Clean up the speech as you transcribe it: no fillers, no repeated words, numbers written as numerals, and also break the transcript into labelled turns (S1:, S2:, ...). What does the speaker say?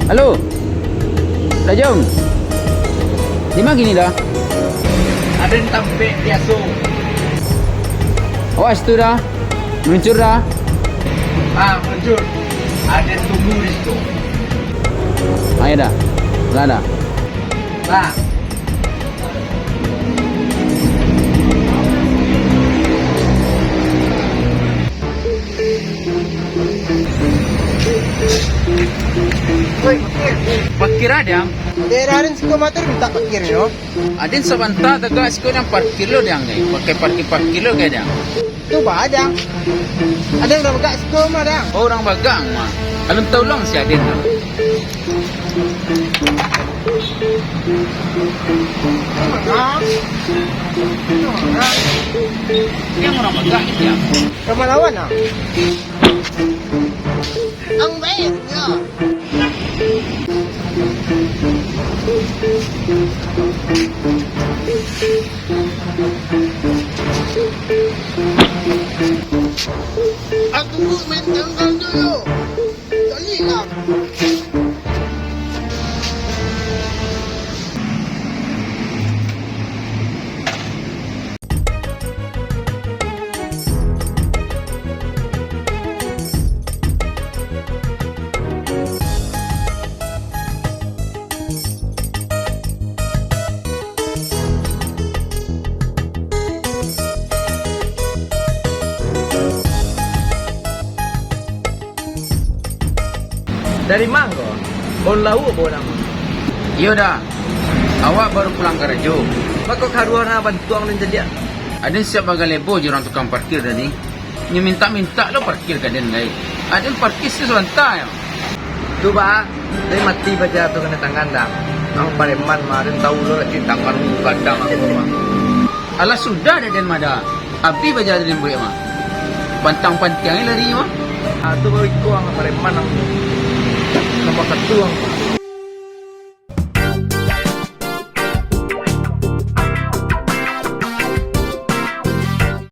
S1: Halo. Dah jom. Di mana gini dah?
S2: Ada yang tampik biasa.
S1: Awas tu dah. Meluncur dah.
S2: Meluncur. Ada yang tunggu di situ.
S1: Ayo dah. Lah dah.
S2: Bang. Woi,
S1: Parkir ada.
S2: daerah rin siko motor minta parkir yo.
S1: Adin sabanta daga siko yang parkir lo diang deh. Pakai parkir lo kayak diang.
S2: Tu ba ada. Ada yang dah siko mah dah.
S1: Orang bagang mah. Alun tolong si Adin. Yang orang bagang dia.
S2: Kemalawan ah. Ang baik ya. Aku main tanggal dulu. Jali lah. Dari Manggo, bon lau bonang.
S1: Iya dah. Awak baru pulang kerja.
S2: Bako karuana bantuang nin jadi.
S1: Adin siap bagai lebo je orang tukang parkir tadi. Nya minta-minta lo parkir ke Adin lagi. Adin parkir sebentar ya.
S2: Tu ba, dari mati baca tu kena tangan dah. Ang pareman marin tahu lo lagi tangan kadang aku mah.
S1: Alah sudah ada Adin mada. Abi baca Adin boleh mah. Pantang-pantang lari mah.
S2: Tu baru ikut ang pareman ang nomor satu ang.